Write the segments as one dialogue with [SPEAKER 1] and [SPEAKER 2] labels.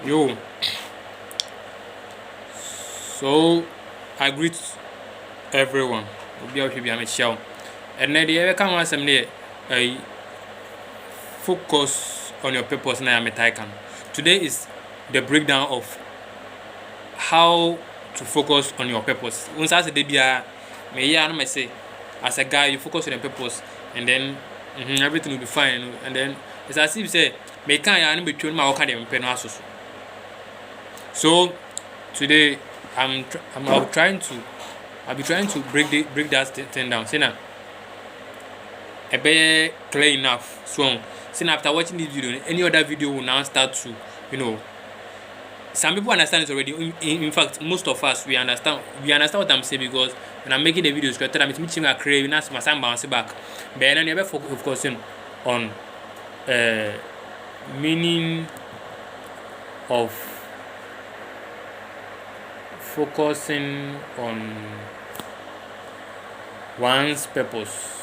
[SPEAKER 1] Yo, so I greet everyone. Obi a hwɛ Michelle. And then the other come on some day, focus on your purpose na me taikan. Today is the breakdown of how to focus on your purpose. Once I say debia, me yeah no me say as a guy you focus on your purpose and then everything will be fine. And then it's as if say me can ya no between my work and them no aso. So today I'll be trying to break that thing down. Say now, a be clear enough. So, say after watching this video, any other video will now start to, some people understand it already. In fact, most of us we understand what I'm saying because when I'm making the videos, I'm teaching a create, that's my son bounce back. But then never focusing on meaning of focusing on one's purpose.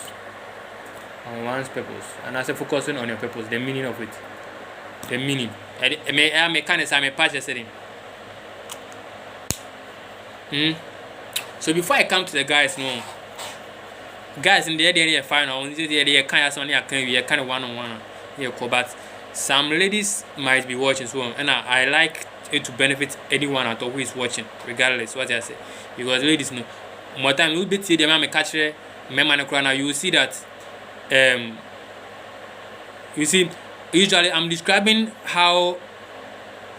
[SPEAKER 1] And I say focusing on your purpose, the meaning of it. The meaning. I kind of say patch setting. So before I come to the guys, no. Guys in the area final, this is the area kind of something I can kind of one-on-one. Yeah, but some ladies might be watching so and I like it to benefit anyone at all who is watching, regardless what I say. Because ladies know more time you be see the man catch now you will see that you see usually I'm describing how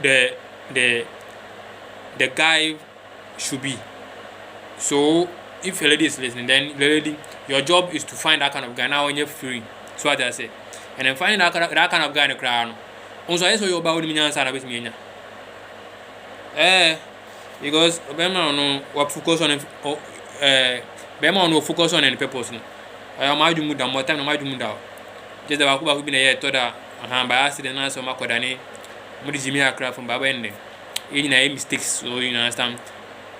[SPEAKER 1] the guy should be. So if a lady is listening, then the lady, your job is to find that kind of guy now when you're free. So what I say. And then finding that kind of guy in the crowd. Also, I saw you about me answer with me. Because Bema no what focus on Bema no focus on any purpose. I am madu muda more time no madu muda. Just the wakuba who been a year to that by accident answer Makodani. Mudi Jimmy Akra from Baba Ende. In a mistakes, so you understand.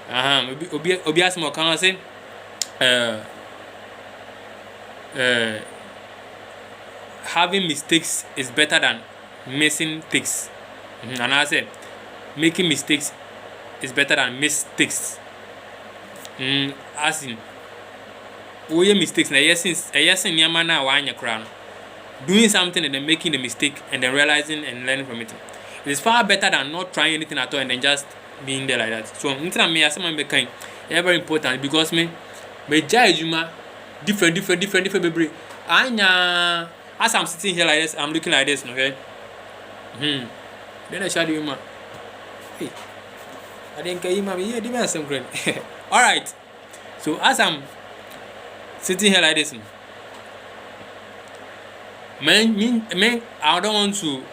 [SPEAKER 1] Obias more can I say having mistakes is better than missing things. And I said making mistakes is better than mistakes. As in mistakes na yes in na wanya crown. Doing something and then making the mistake and then realizing and learning from it. It is far better than not trying anything at all and then just being there like that. So me as someone became very important because me judgment different baby. Anya as I'm sitting here like this, I'm looking like this, okay? Then I show you ma. Hey, I didn't care him. Yeah, give me some green. All right. So as I'm sitting here like this, man, I don't want to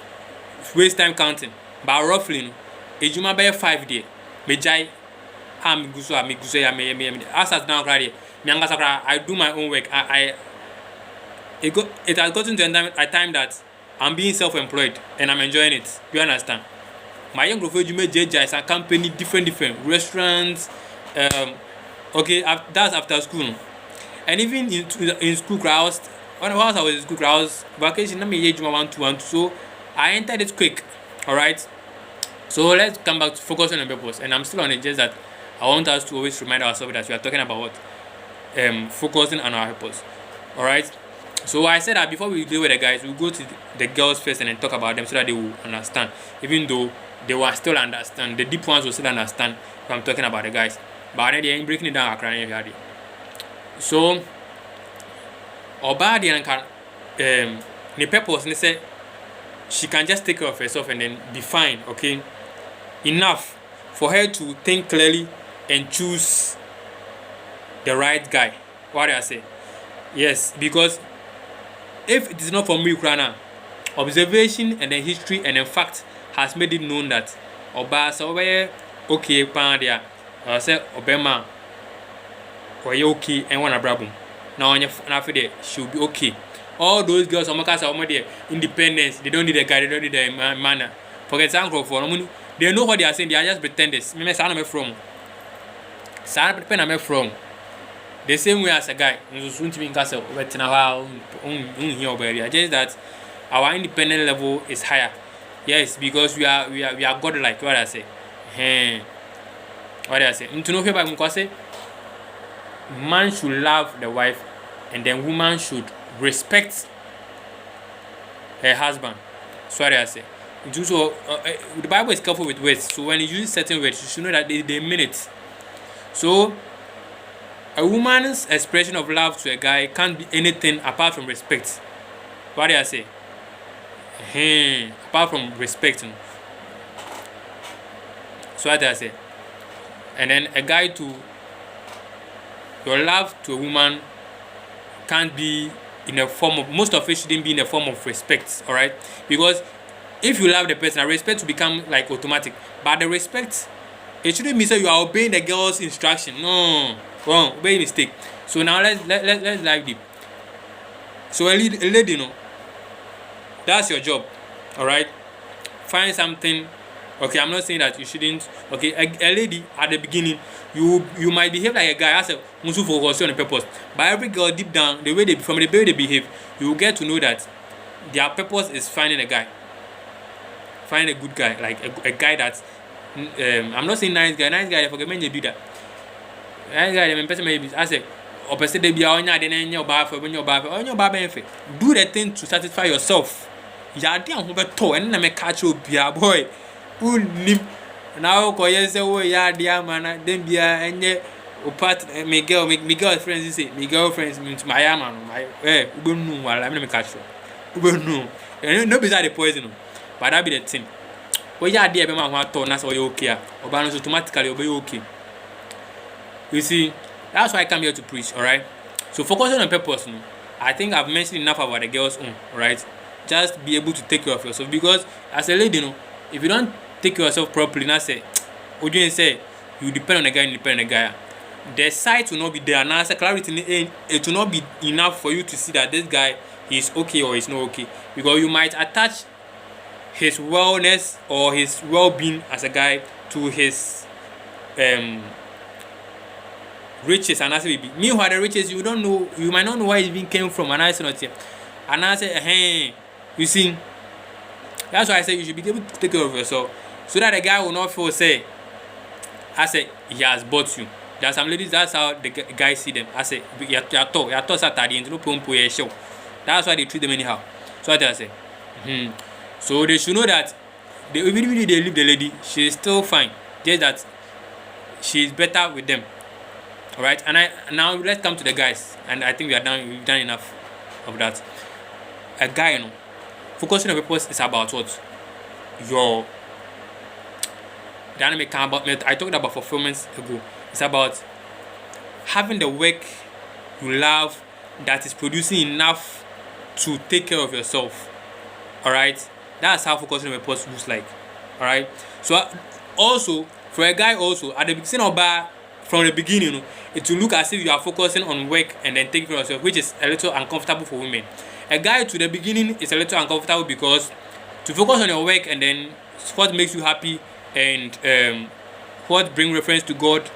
[SPEAKER 1] waste time counting. But roughly, ejuma be 5 day. Me jai am guso me. As now already, I do my own work. It has gotten to a time that I'm being self-employed and I'm enjoying it. You understand? My young professor, you may judge as a company, different restaurants. Okay, that's after school. And even in school crowds, when I was in school crowds, vacation, let me age 1 so I entered it quick. All right. So let's come back to focus on the purpose. And I'm still on it, just that I want us to always remind ourselves that we are talking about what focusing on our purpose. All right. So I said that before we deal with the guys, we'll go to the girls first and then talk about them so that they will understand. Even though they will still understand, the deep ones will still understand if I'm talking about the guys. But then they ain't breaking it down. So, Obadi and the purpose, they say she can just take care of herself and then be fine, okay? Enough for her to think clearly and choose the right guy. What do I say? Yes, because if it is not from me, Ukraina, observation and then history and then fact has made it known that Oba somewhere okay, Pandia, I said Obama or okay and one abrabum. Now on your she'll be okay. All those girls on Makasa are independence, they don't need a guy, they don't need a manner. Forget Sanko for money. They know what they are saying, they are just pretenders. Me Sana from Sana pretend from. The same way as a guy, soon to be in castle, but now just that our independent level is higher. Yes, because we are godlike. What I say? Hey, what I say? To know about because say man should love the wife, and then woman should respect her husband. So what I say? So the Bible is careful with words. So when you use certain words, you should know that they mean it. So a woman's expression of love to a guy can't be anything apart from respect. What do I say? Apart from respect. So what do I say? And then a guy to your love to a woman can't be in a form of, most of it shouldn't be in a form of respect, all right? Because if you love the person, respect will become like automatic. But the respect, it shouldn't mean so you are obeying the girl's instruction. No, wrong, obey mistake. So now let's dive deep. So a lady, that's your job, all right? Find something. Okay, I'm not saying that you shouldn't. Okay, a lady at the beginning, you might behave like a guy. I said, musu focus on the purpose. But every girl deep down, the way from the way they behave, you will get to know that their purpose is finding a guy, find a good guy, like a guy that's. I'm not saying nice guy. They forget when you do that. Nice guy, the person maybe I say, or person they be on your then your bar for when your bar on your bar benefit. Do the thing to satisfy yourself. Ya dey an ho beto en na me catch obia boy. Unim now ko yes say we ya dey amana dem bia enye opat me girl friends say me girlfriends means my man my ubenu wala me catch ubenu no be that the poison but that be the thing we ya dey be ma ho ato na so you okay oba no automatically obey okay. You see, that's why I come here to preach, all right? So focusing on purpose, I think I've mentioned enough about the girls' own, all right? Just be able to take care of yourself, because as a lady, if you don't take care of yourself properly, now say, what you say, you depend on the guy, the sight will not be there. Now, clarity, it will not be enough for you to see that this guy is okay or is not okay, because you might attach his wellness or his well-being as a guy to his riches, and as it be. Meanwhile, the riches you don't know, you might not know where it even came from, and I say not here. And I say, hey, you see, that's why I say you should be able to take care of yourself, so that the guy will not feel say, I say he has bought you. There are some ladies, that's how the guys see them. I say you're taught Saturday into no pompo show. That's why they treat them anyhow. So what I say. So they should know that even if they leave the lady, she's still fine. Just that she's better with them. All right, and now let's come to the guys, and I think we've done enough of that. A guy, focusing on purpose is about what your dynamic about. I talked about fulfillment ago. It's about having the work you love that is producing enough to take care of yourself. All right, that's how focusing on purpose looks like. All right, so also for a guy, also at the beginning of bar. From the beginning, it will look as if you are focusing on work and then taking care of yourself, which is a little uncomfortable for women. A guy to the beginning is a little uncomfortable because to focus on your work and then what makes you happy and what bring reference to God,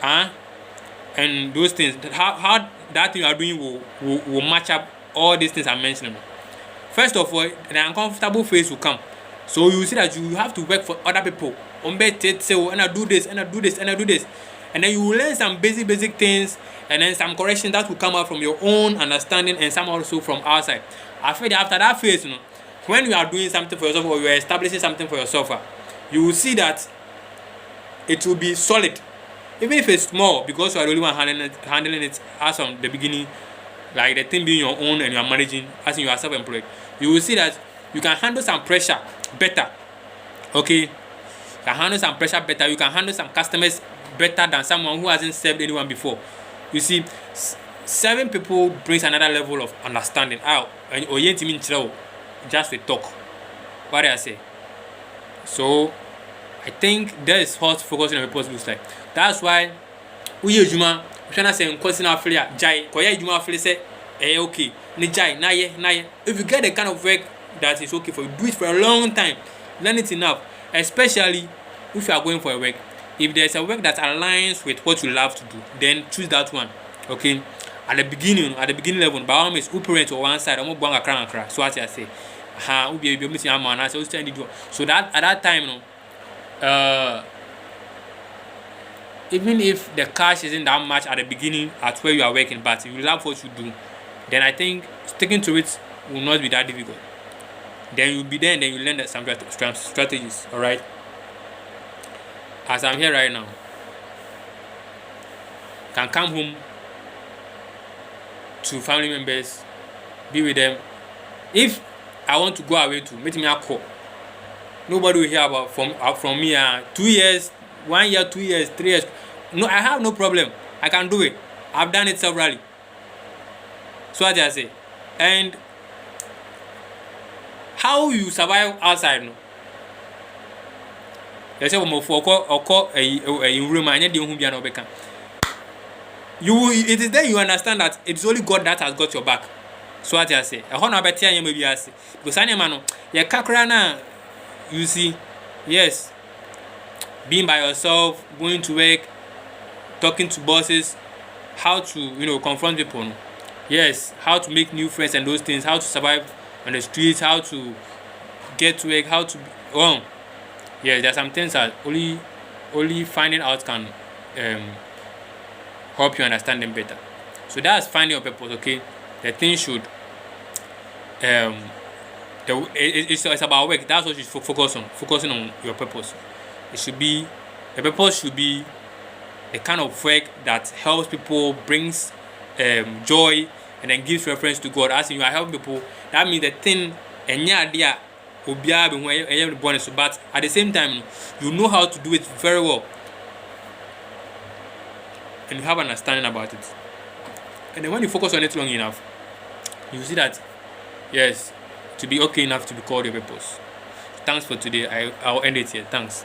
[SPEAKER 1] and those things, how that thing you are doing will match up all these things I'm mentioning. First of all, the uncomfortable phase will come. So you see that you have to work for other people. And I do this, and I do this, and I do this. And then you will learn some basic things, and then some correction that will come out from your own understanding and some also from outside. I feel that after that phase, when you are doing something for yourself or you are establishing something for yourself, you will see that it will be solid. Even if it's small, because you are the only one handling it as from the beginning, like the thing being your own and you are managing as in you are self-employed, you will see that you can handle some pressure better. Okay, you can handle some pressure better. You can handle some customers better than someone who hasn't served anyone before. You see, serving people brings another level of understanding. Just a talk. What do I say? So I think that is what focusing on purpose looks like. That's why we use Juma. I'm trying to say, Jai, Koya Juma Fili say, okay, Nijai, Naye. If you get the kind of work that is okay for you, do it for a long time. Learn it enough. Especially if you are going for a work. If there's a work that aligns with what you love to do, then choose that one. Okay. At the beginning level, by all means, parents on one side, so what I say. Ubi be missing a man, so that at that time, you know, even if the cash isn't that much at the beginning at where you are working, but you love what you do, then I think sticking to it will not be that difficult. Then you'll be there and then you learn some strategies. All right. As I'm here right now, can come home to family members, be with them. If I want to go away to meet me a call, nobody will hear about from me. 2 years, 1 year, 2 years, 3 years. No, I have no problem. I can do it. I've done it severally. So what I say, and how you survive outside, no? They say it is then you understand that it's only God that has got your back. So what I say, because you see, yes, being by yourself, going to work, talking to bosses, how to confront people, no? Yes, how to make new friends and those things, how to survive on the streets, how to get to work, how to yeah, there are some things that only finding out can help you understand them better. So that's finding your purpose. Okay, the thing should it's about work. That's what you should focus on. Focusing on your purpose. The purpose should be the kind of work that helps people, brings joy, and then gives reference to God. As in you are helping people, that means the thing there. But at the same time, you know how to do it very well, and you have an understanding about it. And then when you focus on it long enough, you see that yes, to be okay enough to be called your purpose. Thanks for today. I'll end it here. Thanks.